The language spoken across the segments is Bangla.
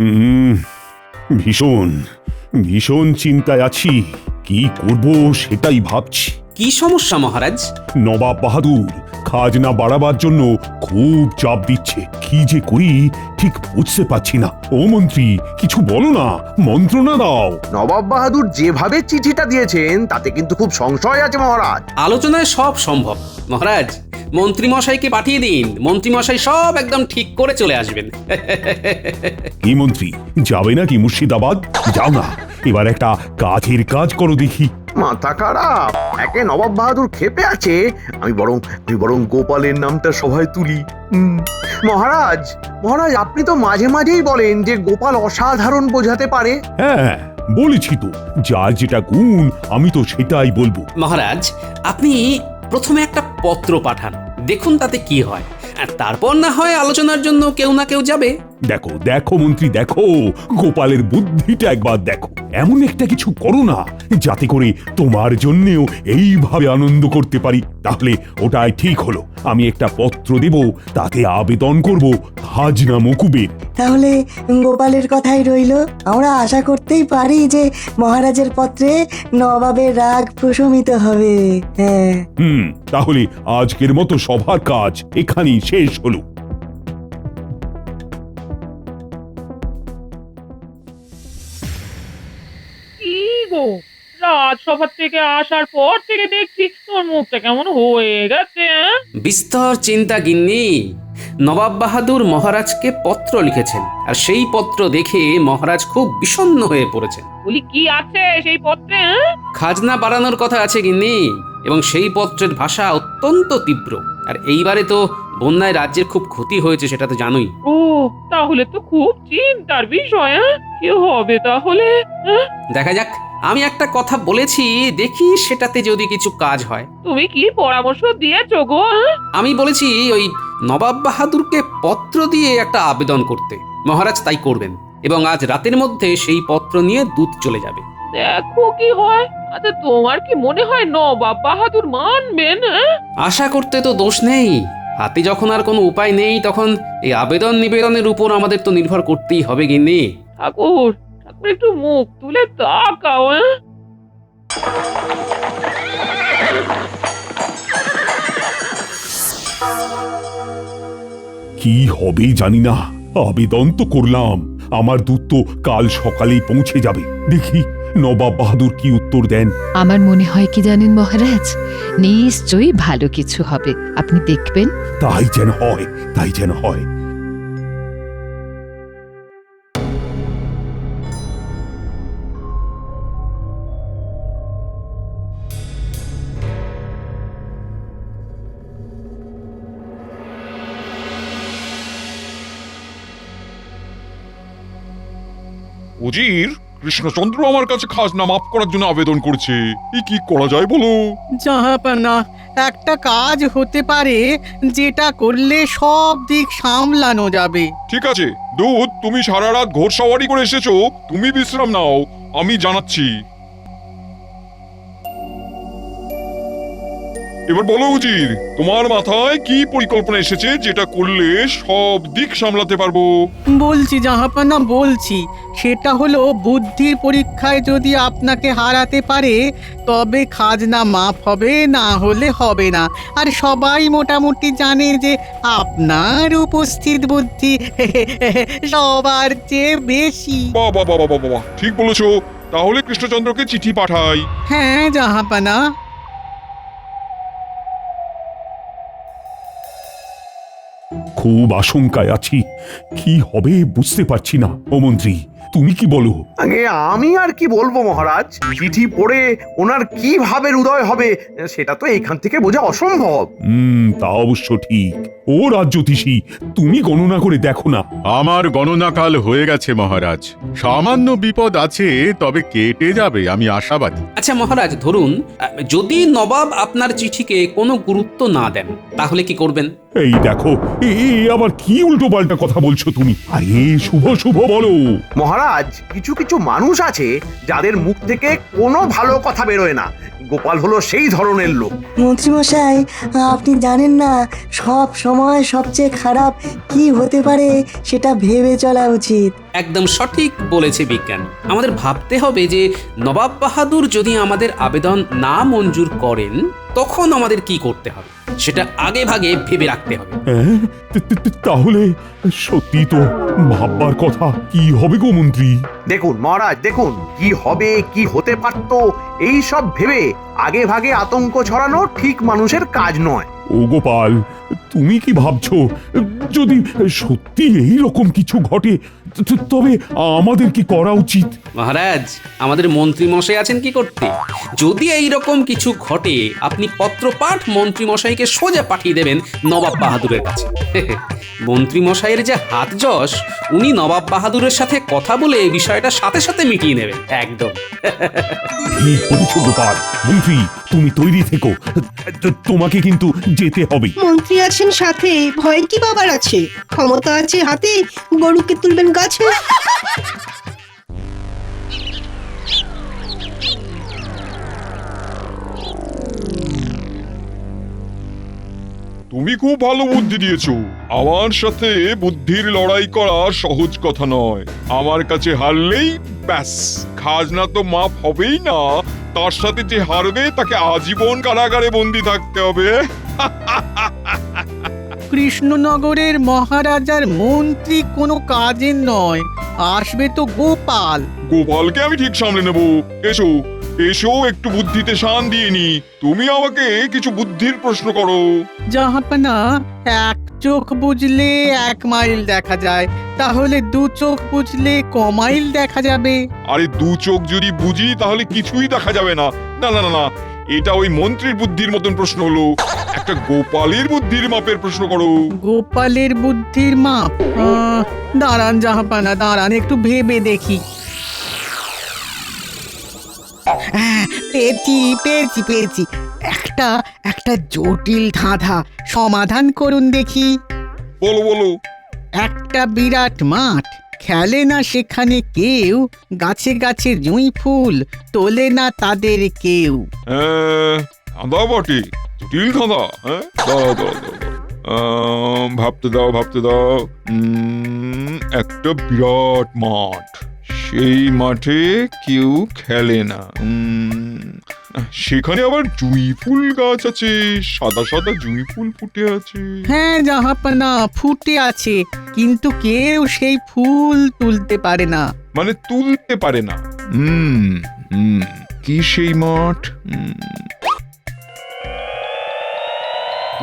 হুম, ভীষণ ভীষণ চিন্তায় আছি। কি করব সেটাই ভাবছি। কি সমস্যা মহারাজ? নবাব বাহাদুর খাজনা বাড়াবার জন্য খুব চাপ দিচ্ছে। কি যে করি ঠিক বুঝতে পারছি না। ও মন্ত্রী, কিছু বলো না, মন্ত্রণা দাও। নবাব বাহাদুর যেভাবে চিঠিটা দিয়েছেন তাতে কিন্তু খুব সংশয় আছে মহারাজ। আলোচনায় সব সম্ভব মহারাজ। মন্ত্রীমশাইকে পাঠিয়ে দিন, মন্ত্রীমশাই সব একদম ঠিক করে চলে আসবেন। কি মন্ত্রী, যাবে নাকি মুর্শিদাবাদ? যাও না, এবার একটা কাজের কাজ করো দেখি। মাথা খারাপ, একে নবাব বাহাদুর ক্ষেপে আছে। আমি বরং গোপালের নামটা সভায় তুলি। মহারাজ মহারাজ, আপনি তো মাঝে মাঝেই বলেন যে গোপাল অসাধারণ বোঝাতে পারে। হ্যাঁ, বলেছি তো, যার যেটা গুণ আমি তো সেটাই বলবো। মহারাজ, আপনি প্রথমে একটা পত্র পাঠান, দেখুন তাতে কি হয়, আর তারপর না হয় আলোচনার জন্য কেউ না কেউ যাবে। দেখো দেখো মন্ত্রী, দেখো গোপালের বুদ্ধিটা একবার দেখো। এমন একটা কিছু করো না যাতে করে তোমার জন্যেও এইভাবে আনন্দ করতে পারি। তাহলে ওটাই ঠিক হলো। আমি একটা পত্র দেব, তাতে আবেদন করব খাজনা মকুবের। তাহলে গোপালের কথাই রইল। আমরা আশা করতেই পারি যে মহারাজের পত্রে নবাবের রাগ প্রশমিত হবে। হ্যাঁ, তাহলে আজকের মতো সভার কাজ এখানেই শেষ হলো। কি গো, রাজসভা থেকে আসার পর থেকে দেখছি তোর মুখটা কেমন হয়ে গেছে। বিস্তর চিন্তা গিন্নি। নবাব বাহাদুর মহারাজকে পত্র লিখেছেন, আর সেই পত্র দেখে মহারাজ খুব বিষণ্ণ হয়ে পড়েছেন। বলি কি আছে সেই পত্রে? খাজনা বাড়ানোর কথা আছে গিন্নি, এবং সেই পত্রের ভাষা অত্যন্ত তীব্র। আর এইবারে তো বন্যায় রাজ্যের খুব ক্ষতি হয়েছে, সেটা তো জানোই। ও, তাহলে তো খুব চিন্তার বিষয়। কি হবে তাহলে? দেখা যাক, আমি একটা কথা বলেছি, দেখি সেটাতে যদি কিছু কাজ হয়। তুমি কি পরামর্শ দিয়েছো গো? আমি বলেছি ওই নবাব বাহাদুরকে পত্র দিয়ে একটা আবেদন করতে। মহারাজ তাই করবেন, এবং আজ রাতের মধ্যে সেই পত্র নিয়ে দূত চলে যাবে। দেখো কি হয়। আচ্ছা, তোমার কি মনে হয় নবাব বাহাদুর মানবেন? আশা করতে তো দোষ নেই, হাতে যখন আর কোনো উপায় নেই, তখন এই আবেদন নিবেদনের উপর আমাদের তো নির্ভর করতেই হবে গিন্নি। ঠাকুর ঠাকুর, একটু মুখ তুলে তাকাও। কি হবে জানি না। আবেদন তো করলাম, আমার দূত তো কাল সকালেই পৌঁছে যাবে। দেখি নবাব বাহাদুর কি উত্তর দেন। আমার মনে হয় কি জানেন মহারাজ, নিশ্চয়ই ভালো কিছু হবে, আপনি দেখবেন। তাই যেন হয়, তাই যেন হয়। উজির, কৃষ্ণচন্দ্র আমার কাছে খাজনা মাফ করার জন্য আবেদন করেছে। কি করা যায় বলো? জাহাপানা, একটা কাজ হতে পারে যেটা করলে সব দিক সামলানো যাবে। ঠিক আছে দূত, তুমি সারা রাত ঘোড়সওয়ারি করে এসেছো, তুমি বিশ্রাম নাও, আমি জানাচ্ছি। এবার বলো উজির, তোমার মাথায় কি পরিকল্পনা এসেছে যেটা করলে সব দিক সামলাতে পারবো? বলছি জাহাপানা, বলছি। সেটা হলো, বুদ্ধির পরীক্ষায় যদি আপনাকে হারাতে পারে তবে খাজনা মাফ হবে, না হলে হবে না। আর সবাই মোটামুটি জানে যে আপনার উপস্থিত বুদ্ধি সবার চেয়ে বেশি। বাহ বাহ বাহ বাহ বাহ, ঠিক বলেছো। তাহলে কৃষ্ণচন্দ্রকে চিঠি পাঠাই। হ্যাঁ জাহাপানা। খুব আশঙ্কায় আছি, কি হবে বুঝতে পারছি না। ও মন্ত্রী, তুমি কি বলো? আগে আমি আর কি বলবো মহারাজ, চিঠি পড়ে ওনার কি ভাবের উদয় হবে সেটা তো এইখান থেকে বোঝা অসম্ভব। তা অবশ্য ঠিক। ও রাজ্যতীষী, তুমি গণনা করে দেখো না। আমার গণনাকাল হয়ে গেছে মহারাজ। সামান্য বিপদ আছে, তবে কেটে যাবে, আমি আশাবাদী। আচ্ছা মহারাজ, ধরুন যদি নবাব আপনার চিঠিকে কোনো গুরুত্ব না দেন, তাহলে কি করবেন? এই দেখো, আবার কি উল্টো পাল্টা কথা বলছো তুমি। আরে শুভ শুভ বলো। মহারাজ, কিছু কিছু মানুষ আছে যাদের মুখ থেকে কোনো ভালো কথা বেরোয় না। গোপাল হলো সেই ধরনের লোক। মন্ত্রীমশাই, আপনি জানেন না সব সময় সবচেয়ে খারাপ কি হতে পারে সেটা ভেবে চলা উচিত। একদম সঠিক বলেছে বিজ্ঞান। আমাদের ভাবতে হবে যে নবাব বাহাদুর যদি আমাদের আবেদন না মঞ্জুর করেন তখন আমাদের কি করতে হবে সেটা আগে ভাগে ভেবে রাখতে হবে। হ্যাঁ, তাহলে সত্যি তো ভাববার কথা। কি হবে গো মন্ত্রী? দেখুন মহারাজ, দেখুন কি হবে, কি হতে পারতো, এই সব ভেবে আগে ভাগে আতঙ্ক ছড়ানো ঠিক মানুষের কাজ নয়। ও গোপাল, তুমি কি ভাবছো যদি সত্যি এই রকম কিছু ঘটে তবে আমাদের কি করা উচিত? মহারাজ, আমাদের মন্ত্রী মশাই আছেন কি করতে? যদি এই রকম কিছু ঘটে আপনি পত্রপাঠ মন্ত্রী মশাইকে সোজা পাঠিয়ে দেবেন নবাব বাহাদুরের কাছে। মন্ত্রী মশাইয়ের যে হাত যশ, উনি নবাব বাহাদুরের সাথে কথা বলে এই বিষয়টা সাথে সাথে মিটিয়ে নেবেন। একদম। ঠিক বলেছো গোপাল। মন্ত্রী, তুমি তৈরি থেকো, তোমাকে কিন্তু যেতে হবে। মন্ত্রী আছেন সাথে, ভয় কি বাবার আছে? ক্ষমতা আছে হাতে, গরুকে তুলবেন গাছে। তুমি খুব ভালো বুদ্ধি দিয়েছো। আমার সাথে বুদ্ধির লড়াই করা সহজ কথা নয়। আমার কাছে হারলেই ব্যাস, খাজনা তো মাফ হবেই না, তার সাথে যে হারবে তাকে আজীবন কারাগারে বন্দি থাকতে হবে। কৃষ্ণনগরের মহারাজার মন্ত্রী কোনো কাজের নয়, আসবে তো গোপাল। গোপালকে আমি ঠিক সামলে নেব। এসো এসো, একটু বুদ্ধিতে শান দিয়ে নি। তুমি আমাকে কিছু বুদ্ধির প্রশ্ন করো। জাহাপনা, এক চোখ বুঝলে 1 মাইল দেখা যায়, তাহলে 2 চোখ বুঝলে ক মাইল দেখা যাবে? আরে 2 চোখ যদি বুঝি তাহলে কিছুই দেখা যাবে না। না না না না, এটা ওই মন্ত্রীর বুদ্ধির মতন প্রশ্ন হলো। একটা গোপালের বুদ্ধির মাপের প্রশ্ন করো। গোপালের বুদ্ধির মাপ? দাঁড়ান জাহাপানা, দাঁড়ান, একটু ভেবে দেখি। পেয়েছি পেয়েছি পেয়েছি, একটা জটিল ধাঁধা, সমাধান করুন দেখি। বলো বলো। একটা বিরাট মাঠ, খেলে না সেখানে কেউ, গাছে গাছে জুঁই ফুল, তোলে না তাদের কেউ। ধাঁধা বটে, জটিল ধাঁধা। হ্যাঁ, দাও দাও দাও, ভাবতে দাও ভাবতে দাও। একটা বিরাট মাঠ, সেই মাঠে কেউ খেলে না, সেখানে আবার জুঁই ফুল গাছ আছে, সাদা সাদা জুঁই ফুল ফুটে আছে। হ্যাঁ জাহাপানা, ফুটে আছে, কিন্তু কেউ সেই ফুল তুলতে পারে না। মানে তুলতে পারে না। কি সেই মাঠ?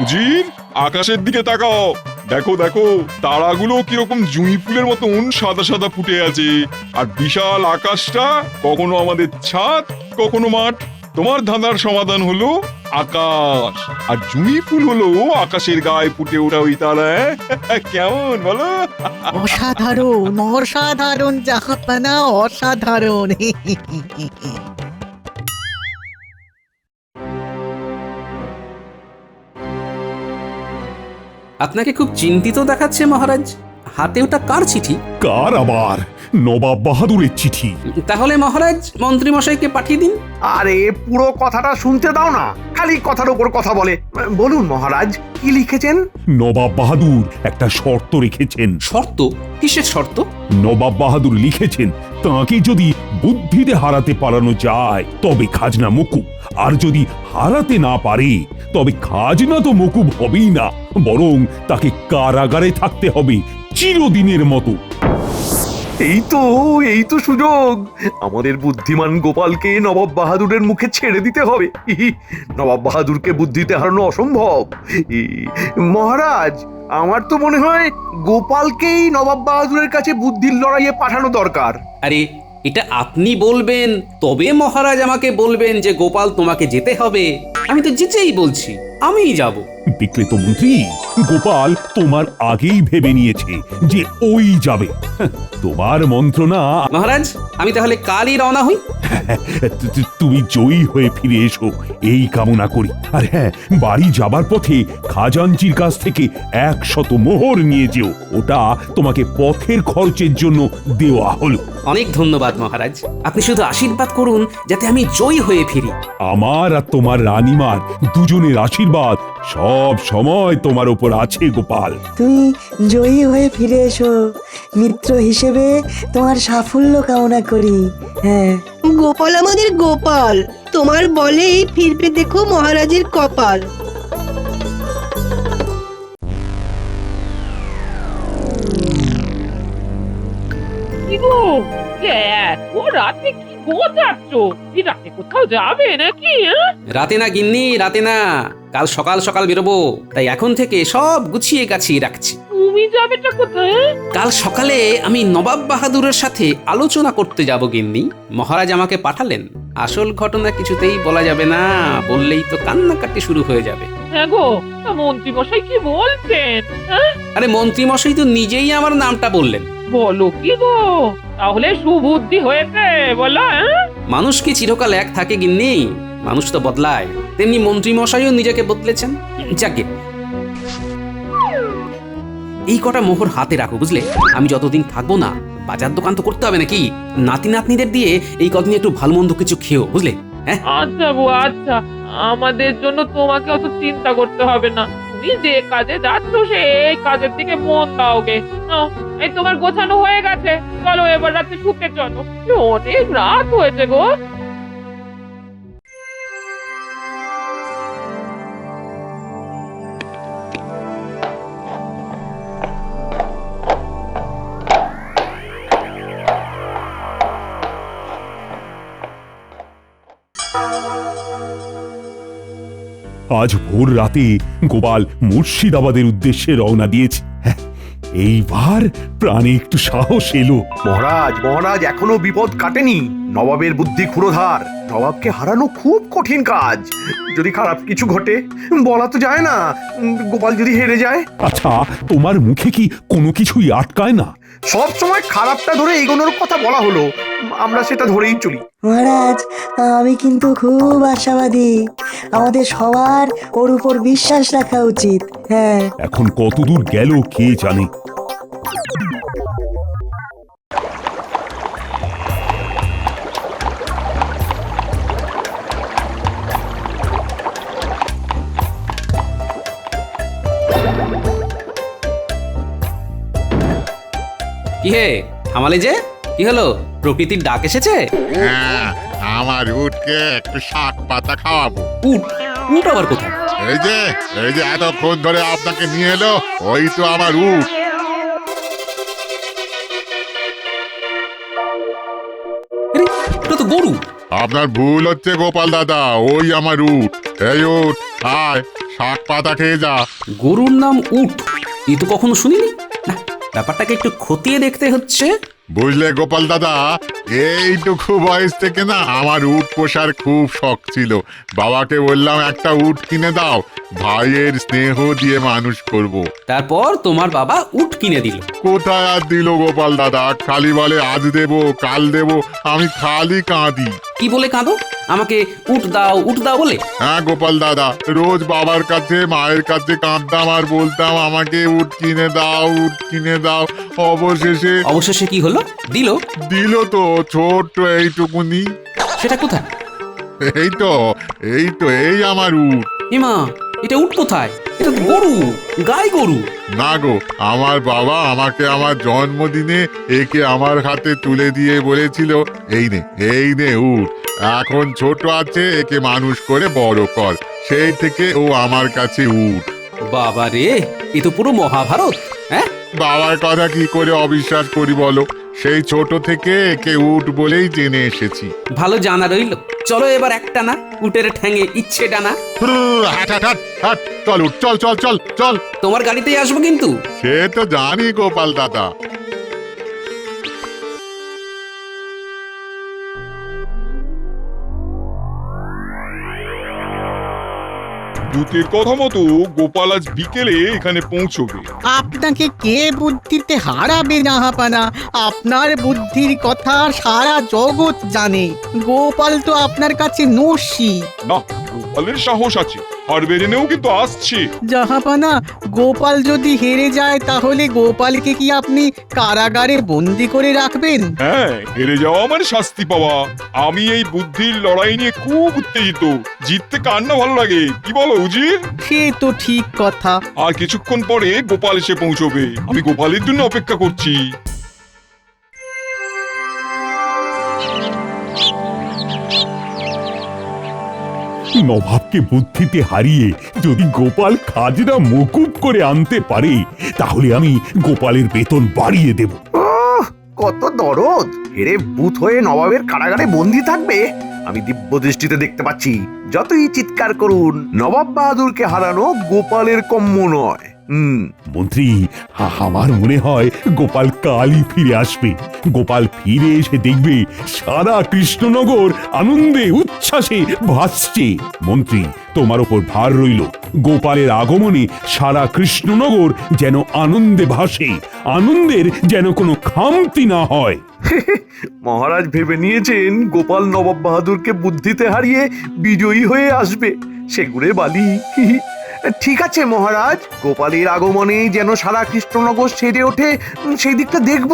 উজির, আকাশের দিকে তাকাও, দেখো দেখো তারাগুলো কিরকম জুঁই ফুলের মতন সাদা সাদা ফুটে আছে। আর বিশাল আকাশটা কখনো আমাদের ছাদ, কখনো মাঠ। তোমার ধাঁধার সমাধান হলো আকাশ, আর জুঁই ফুল হলো আকাশের গায়ে ফুটে ওঠা ওই তারা। কেমন বলো? অসাধারণ অসাধারণ জাহাপানা, অসাধারণ। আপনাকে খুব চিন্তিত দেখাচ্ছে মহারাজ। হাতে ওটা কার চিঠি? কার আবার? নবাব বাহাদুরের চিঠি। তাহলে মহারাজ মন্ত্রী মশাইকে পাঠিয়ে দিন। আরে পুরো কথাটা শুনতে দাও না, খালি কথার উপর কথা বলে। বলুন মহারাজ, কি লিখেছেন? নবাব বাহাদুর একটা শর্ত রেখেছেন। শর্ত? কিসের শর্ত? নবাব বাহাদুর লিখেছেন তাকে যদি বুদ্ধিতে হারাতে পারানো যায় তবে খাজনা মকুব, আর যদি হারাতে না পারে তবে খাজনা তো মকুব হবেই না, বরং তাকে কারাগারে থাকতে হবে চিরদিনের মতো। এই তো সুযোগ। আমাদের বুদ্ধিমান গোপালকে নবাব বাহাদুরের মুখে ছেড়ে দিতে হবে। নবাব বাহাদুরকে বুদ্ধিতে হারানো অসম্ভব। মহারাজ, আমার তো মনে হয় গোপালকেই নবাব বাহাদুরের কাছে বুদ্ধির লড়াইয়ে পাঠানো দরকার। আরে এটা আপনি বলবেন, তবে মহারাজ আমাকে বলবেন যে গোপাল তোমাকে যেতে হবে? আমি তো যেতেই বলছি, আমিই যাব। দেখলে তো মন্ত্রী, গোপাল তোমার আগেই ভেবে নিয়েছে যে ওই যাবে। তোমার মন্ত্রণা। মহারাজ, আমি তাহলে কালই রওনা হই। তুমি জয়ী হয়ে ফিরে এসো এই কামনা করি। আর হ্যাঁ, বাড়ি যাবার পথে খাজাঞ্চির কাছ থেকে 100 মোহর নিয়ে যেও। ওটা তোমাকে পথের খরচের জন্য দেওয়া হলো। অনেক ধন্যবাদ মহারাজ, আপনি শুধু আশীর্বাদ করুন যাতে আমি জয়ী হয়ে ফিরি। আমার আর তোমার রানীমার দুজনের আশীর্বাদ সব সময় তোমার উপর আছে গোপাল। তুমি জয়ী হয়ে ফিরে এসো, মিত্র হিসেবে তোমার সাফল্য কামনা করি। হ্যাঁ, গোপাল আমাদের গোপাল, তোমার বলেই ফিরবে দেখো মহারাজের কপাল। কি গো, এত রাতে কি গোছাচ্ছ? এই রাতে কোথাও যাবে নাকি? রাতে না গিন্নি, রাতে না, কাল সকাল সকাল বেরোবো, তাই এখন থেকে সব গুছিয়ে গাছিয়ে রাখছি। তুমি যাবেটা কোথায়? কাল সকালে আমি নবাব বাহাদুরের সাথে আলোচনা করতে যাব গিন্নি। মহারাজ আমাকে পাঠালেন। আসল ঘটনা কিছুতেই বলা যাবে না, বললেই তো কান্নাকাটি শুরু হয়ে যাবে। হ্যাঁ গো, তা মন্ত্রী মশাই কি বলছেন? আরে মন্ত্রী মশাই তো নিজেই আমার নামটা বললেন। বলো কি গো, তাহলে সুবুদ্ধি হয়েছে বলো? মানুষ কি চিরকাল এক থাকে গিন্নি? মানুষ তো বদলায়, তেমনি মন্ত্রী মশাইও নিজেকে বদলেছেন। যাকে এই কটা মোহর হাতে রাখো, বুঝলে? আমি যতদিন থাকবো না, বাজার দোকান তো করতে হবে নাকি? নাতি নাতনিদের দিয়ে এই কদিন একটু ভালো মন্দ কিছু খেও, বুঝলে? হ্যাঁ, আচ্ছা গো, আচ্ছা, আমাদের জন্য তোমাকে অত চিন্তা করতে হবে না। তুমি যে কাজে যাচ্ছ সেই কাজের দিকে মন দাও গে। নাও, এই তোমার গোছানো হয়ে গেছে, চলো এবার রাতে শুতে চলো। অনেক রাত হয়েছে গো। আজ ভোর রাতে গোপাল মুর্শিদাবাদের উদ্দেশ্যে রওনা দিয়েছে। হ্যাঁ, এইবার প্রাণে একটু সাহস এলো। মহারাজ, মহারাজ, এখনো বিপদ কাটেনি। নবাবের বুদ্ধি ক্ষুরধার। নবাবকে হারানো খুব কঠিন কাজ। যদি খারাপ কিছু ঘটে, বলা তো যায় না। গোপাল যদি হেরে যায়। আচ্ছা, তোমার মুখে কি কোনো কিছুই আটকায় না? সব সময় খারাপটা ধরে এগোনোর কথা বলা হলো, আমরা সেটা ধরেই চলি। মহারাজ, আমি কিন্তু খুব আশাবাদী। আমাদের সবার ওর উপর বিশ্বাস রাখা উচিত। হ্যাঁ, এখন কতদূর গেল কে জানে। কি হে থামালে যে? কি হলো, প্রকৃতির ডাক এসেছে? হ্যাঁ, আমার উটকে একটু শাক পাতা খাওয়াবো। উঠ, উঠ আবার কোথায়? এই যে এতক্ষণ ধরে আপনাকে নিয়ে এলো, ওই তো আমার উট। আরে, এটা তো গরু। আপনার ভুল হচ্ছে গোপাল দাদা, ওই আমার উট। এই উট, আয় শাক পাতা খেয়ে যা। গরুর নাম উট, এ তো কখনো শুনিনি। না, ব্যাপারটাকে একটু খতিয়ে দেখতে হচ্ছে। বুঝলে গোপাল দাদা, এইটুকু বয়স থেকে না আমার উট পোষার খুব শখ ছিল। বাবাকে বললাম একটা উট কিনে দাও, ভাইয়ের স্নেহ দিয়ে মানুষ করব। তারপর তোমার বাবা উট কিনে দিল। কোথায় আর দিল গোপাল দাদা, খালি বলে আজ দেবো কাল দেবো, আমি খালি কাঁদি। কি বলে কাঁদো? আমাকে উট দাও বলে? হ্যাঁ গোপাল দাদা, রোজ বাবার কাছে মায়ের কাছে কাঁদতাম আর বলতাম আমাকে উট কিনে দাও, উট কিনে দাও। অবশেষে কি হলো? দিল তো ছোট্ট এইটুকুনি। সেটা কোথায়? এই আমার উট। এমা, এটা উট কোথায়? এটা তো গরু, গাই গরু। না গো, আমার বাবা আমাকে আমার জন্মদিনে একে আমার হাতে তুলে দিয়ে বলেছিল, এই নে উট, এখন ছোট আছে, একে মানুষ করে বড় কর। সেই থেকে ও আমার কাছে উট। বাবা রে, এ তো পুরো মহাভারত। হ্যাঁ, বাবার কথা কি করে অবিশ্বাস করি বলো? সেই ছোট থেকে একে উট বলেই জেনে এসেছি। ভালো জানা রইল। চলো এবার একটা না উটের ঠ্যাঙে ইচ্ছে ডানা। চল উঠ, চল। তোমার গাড়িতেই আসবো কিন্তু। সে তো জানি গোপাল দাদা। দূতের কথা মতো গোপাল আজ বিকেলে এখানে পৌঁছবে। আপনাকে কে বুদ্ধিতে হারাবে জাহাপানা? আপনার বুদ্ধির কথা সারা জগৎ জানে। গোপাল তো আপনার কাছে নস্যি। না, গোপালের সাহস আছে, আর বেরেনেও কিন্তু আসছে। জাহাপানা, গোপাল যদি হেরে যায় তাহলে গোপালকে কি আপনি কারাগারে বন্দি করে রাখবেন? হ্যাঁ, হেরে যাওয়া মানে শাস্তি পাওয়া। আমি এই বুদ্ধির লড়াই নিয়ে খুব উত্তেজিত। জিততে কার না ভালো লাগে, কি বলো উজির? সে তো ঠিক কথা। আর কিছুক্ষণ পরে গোপাল এসে পৌঁছবে। আমি গোপালের জন্য অপেক্ষা করছি। নবাবকে বুদ্ধিতে হারিয়ে যদি গোপাল খাজনা মকুব করে আনতে পারে তাহলে আমি গোপালের বেতন বাড়িয়ে দেব। ওহ, কত দরদ! হেরে ভূত হয়ে নবাবের কারাগারে বন্দি থাকবে। আমি দিব্য দৃষ্টিতে দেখতে পাচ্ছি। যতই চিৎকার করুন, নবাব বাহাদুরকে হারানো গোপালের কম্য নয়। মন্ত্রী, আমার মনে হয় গোপাল কালই ফিরে আসবে। গোপাল ফিরে এসে দেখবে সারা কৃষ্ণনগর আনন্দে উচ্ছ্বাসে ভাসছে। মন্ত্রী, তোমার ওপর ভার রইল। গোপালের আগমনে সারা কৃষ্ণনগর যেন আনন্দে ভাসে, আনন্দের যেন কোনো খামতি না হয়। মহারাজ ভেবে নিয়েছেন গোপাল নবাব বাহাদুরকে বুদ্ধিতে হারিয়ে বিজয়ী হয়ে আসবে। সেগুড়ে বালি। ঠিক আছে মহারাজ, গোপালের আগমনে যেন সারা কৃষ্ণনগর সেজে ওঠে, সেই দিকটা দেখব।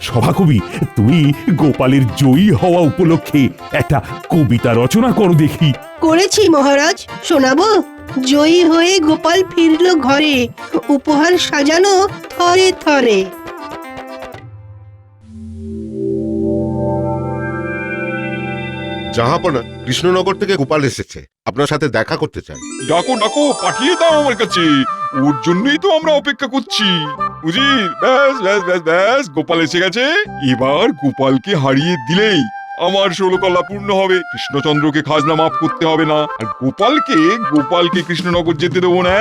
সভাকবি, তুমি গোপালের জয়ী হওয়া উপলক্ষে একটা কবিতা রচনা করো দেখি। করেছি মহারাজ, শোনাবো? জয়ী হয়ে গোপাল ফিরল ঘরে, উপহার সাজানো থরে থরে। জাহাপনা, কৃষ্ণনগর থেকে গোপাল এসেছে, আপনার সাথে দেখা করতে চাই। ডাকো ডাকো, পাঠিয়ে দাও আমার কাছে। ওর জন্যই তো আমরা অপেক্ষা করছি। উজির, ব্যাস ব্যাস ব্যাস ব্যাস, গোপাল এসে গেছে। এবার গোপালকে হারিয়ে দিলেই আমার 16 কলা পূর্ণ হবে। কৃষ্ণচন্দ্রকে খাজনা মাফ করতে হবে না, আর গোপালকে কৃষ্ণনগর যেতে দেবো না।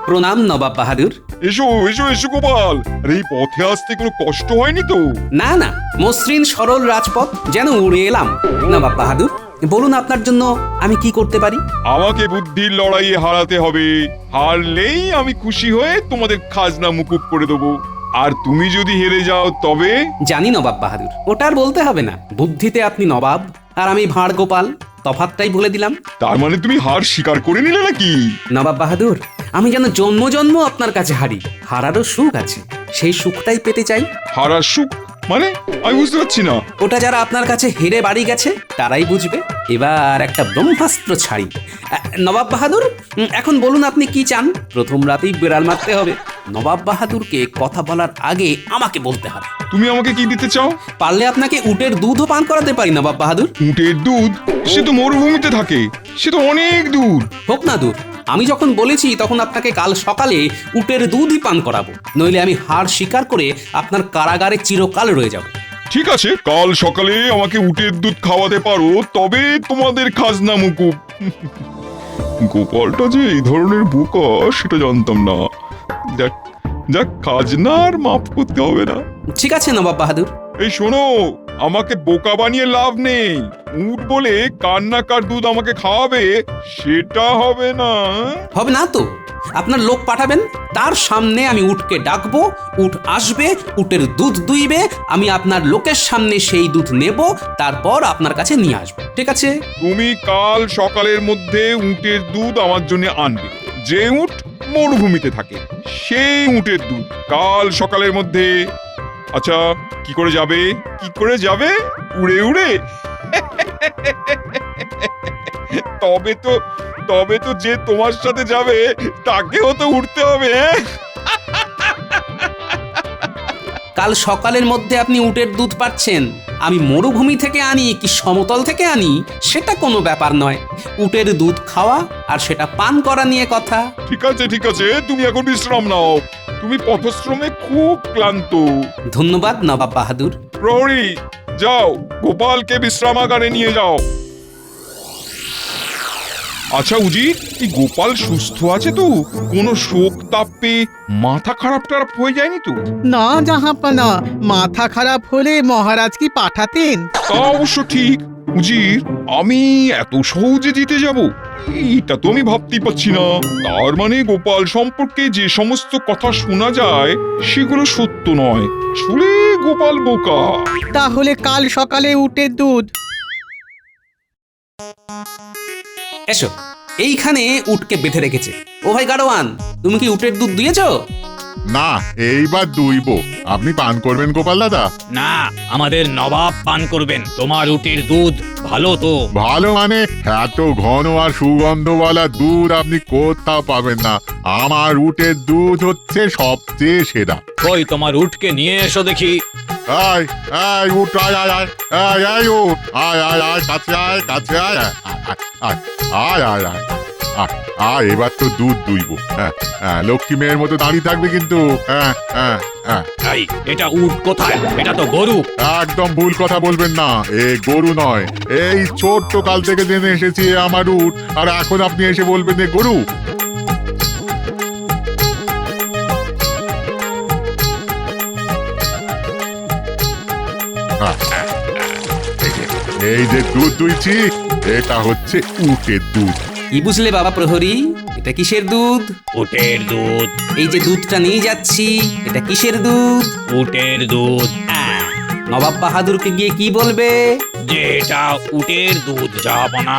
প্রণাম নবাব বাহাদুর। এসো এসো এসো গোপাল, আরে এই পথে আসতে কোনো কষ্ট হয়নি তো? না না, মসৃণ সরল রাজপথ যেন উড়ে এলাম। নবাব বাহাদুর, বলুন আপনার জন্য আমি কি করতে পারি? আমাকে বুদ্ধির লড়াইয়ে হারাতে হবে। হারলেই আমি খুশি হয়ে তোমাদের খাজনা মুকুব করে দেবো। আর তুমি যদি হেরে যাও তবে? জানি নবাব বাহাদুর, ওটা আর বলতে হবে না। বুদ্ধিতে আপনি নবাব আর আমি ভাঁড় গোপাল, তফাৎটাই বলে দিলাম। তার মানে তুমি হার স্বীকার করে নিলে নাকি? নবাব বাহাদুর, আমি যেন জন্ম জন্ম আপনার কাছে হারি। হারারও সুখ আছে, সেই সুখটাই পেতে চাই। হারার সুখ মানে? আমি বুঝতে পারছি না। ওটা যারা আপনার কাছে হেরে বাড়ি গেছে তারাই বুঝবে। এবার একটা ব্রহ্মাস্ত্র ছাড়ি। নবাব বাহাদুর, এখন বলুন আপনি কি চান? প্রথম রাতেই বেড়াল মারতে হবে। নবাব বাহাদুরকে কথা বলার আগে আমাকে বলতে হবে। তুমি আমাকে কি দিতে চাও? পারলে আপনাকে উটের দুধও পান করাতে পারি নবাব বাহাদুর। উটের দুধ? সে তো মরুভূমিতে থাকে, সে তো অনেক দূর। হোক না দূর, আমি যখন বলেছি তখন আপনাকে কাল সকালে উটের দুধই পান করাবো। নইলে আমি হার স্বীকার করে আপনার কারাগারে চিরকাল রয়ে যাব। ঠিক আছে, কাল সকালে আমাকে উটের দুধ খাওয়াতে পারো, তবে তোমাদের খাজনা মুকুব। গোপালটা যে এই ধরনের বোকা সেটা জানতাম না। দেখ যাক, খাজনা আর মাফ করতে হবে না। ঠিক আছে নবাব বাহাদুর। এই শোনো, আমাকে বোকা বানিয়ে লাভ নেই। উট বলে কার না কার দুধ আমাকে খাওয়াবে, সেটা হবে না। হবে না তো? আপনার লোক পাঠাবেন, তার সামনে আমি উটকে ডাকবো, উট আসবে, উটের দুধ দুইবে, আমি আপনার লোকের সামনে সেই দুধ নেব, তারপর আপনার কাছে নিয়ে আসবো। ঠিক আছে? তুমি কাল সকালের মধ্যে উটের দুধ আমার জন্য আনবে। যে উট মরুভূমিতে থাকে সেই উটের দুধ কাল সকালের মধ্যে। আচ্ছা, কি করে যাবে? কি করে যাবে? উড়ে উড়ে? তবে তো যে তোমার সাথে যাবে তাকেও তো উঠতে হবে। কাল সকালের মধ্যে আপনি উটের দুধ পাচ্ছেন। আমি মরুভূমি থেকে আনি কি সমতল থেকে আনি সেটা কোনো ব্যাপার নয়। উটের দুধ খাওয়া আর সেটা পান করা নিয়ে কথা। ঠিক আছে ঠিক আছে, তুমি এখন বিশ্রাম নাও। তুমি পথশ্রমে খুব ক্লান্ত। ধন্যবাদ নবাব বাহাদুর। প্রহরী, যাও গোপালকে বিশ্রামাগারে নিয়ে যাও। আচ্ছা উজি, এই গোপাল সুস্থ আছে তো? কোনো শোক তাপে মাথা খারাপ টারাপ হয়ে যায়নি তো? না জাহাপানা, মাথা খারাপ হলে মহারাজ কি পাঠাতেন? তা অবশ্য ঠিক, উজির, আমি এত সহজে জিতে যাব এটা তো আমি ভাবতেই পারছি না। তার মানে গোপাল সম্পর্কে যে সমস্ত কথা শোনা যায় সেগুলো সত্য নয়, আসলে গোপাল বোকা। তাহলে কাল সকালে উটের দুধ। এসো, এইখানে উটকে বেঁধে রেখেছে। ও ভাই গাড়োয়ান, তুমি কি উটের দুধ দিয়েছো? না, এইবার দুইব। আপনি পান করবেন গোপাল দাদা? না, আমাদের নবাব পান করবেন তোমার উটের দুধ। ভালো তো? ভালো মানে এত ঘন আর সুগন্ধওয়ালা দুধ আপনি কোথাও পাবেন না। আমার উটের দুধ হচ্ছে সবচেয়ে সেরা। কই তোমার উটকে নিয়ে এসো দেখি। আয় আয় উঠ, আয় আয় আয় আয় আয় উঠ, আয় আয় আয় কাছে আয়, কাছে আয় আয় আয় আয় আয় আয় আয় আয়, এবার তো দুধ দুইব। হ্যাঁ হ্যাঁ, লক্ষ্মী মেয়ের মতো দাঁড়িয়ে থাকবে কিন্তু। হ্যাঁ হ্যাঁ হ্যাঁ। এই, এটা উট কোথায়? এটা তো গরু। একদম ভুল কথা বলবেন না, এ গরু নয়। এই ছোট্ট কাল থেকে জেনে এসেছি এ আমার উট, আর এখন আপনি এসে বলবেন এ গরু? এই যে দুধ দুইছি, এটা হচ্ছে উটের দুধ। কি বুঝলে বাবা প্রহরী? এটা কিসের দুধ? উটের দুধ। এই যে দুধটা নিয়ে যাচ্ছি, এটা কিসের দুধ? উটের দুধ। নবাব বাহাদুরকে গিয়ে কি বলবে? যে এটা উটের দুধ, যাব না।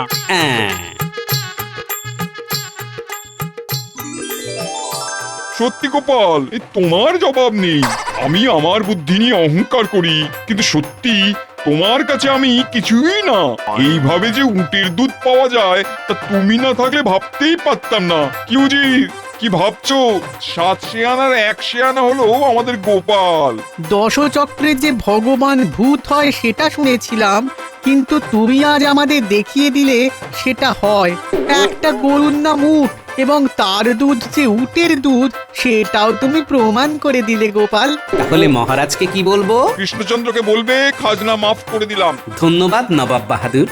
সত্যি গোপাল, এই তোমার জবাব নেই। আমি আমার বুদ্ধি নিয়ে অহংকার করি, কিন্তু সত্যি তোমার কাছে আমি কিছুই না। এইভাবে যে উটের দুধ পাওয়া যায় তা তুমি না থাকলে ভাবতেই পারতাম না। কি উজির, কি ভাবছো? 7 শেয়ানার 1 শেয়ানা হলো আমাদের গোপাল। দশচক্রের যে ভগবান ভূত হয় সেটা শুনেছিলাম, কিন্তু তুমি আজ আমাদের দেখিয়ে দিলে সেটা হয়। একটা গরুর নাম উট এবং তার দুধ যে উটের দুধ সেটাও তুমি প্রমাণ করে দিলে গোপাল। তাহলে মহারাজকে কি বলবো? কৃষ্ণচন্দ্রকে বলবে খাজনা মাফ করে দিলাম। ধন্যবাদ নবাব বাহাদুর।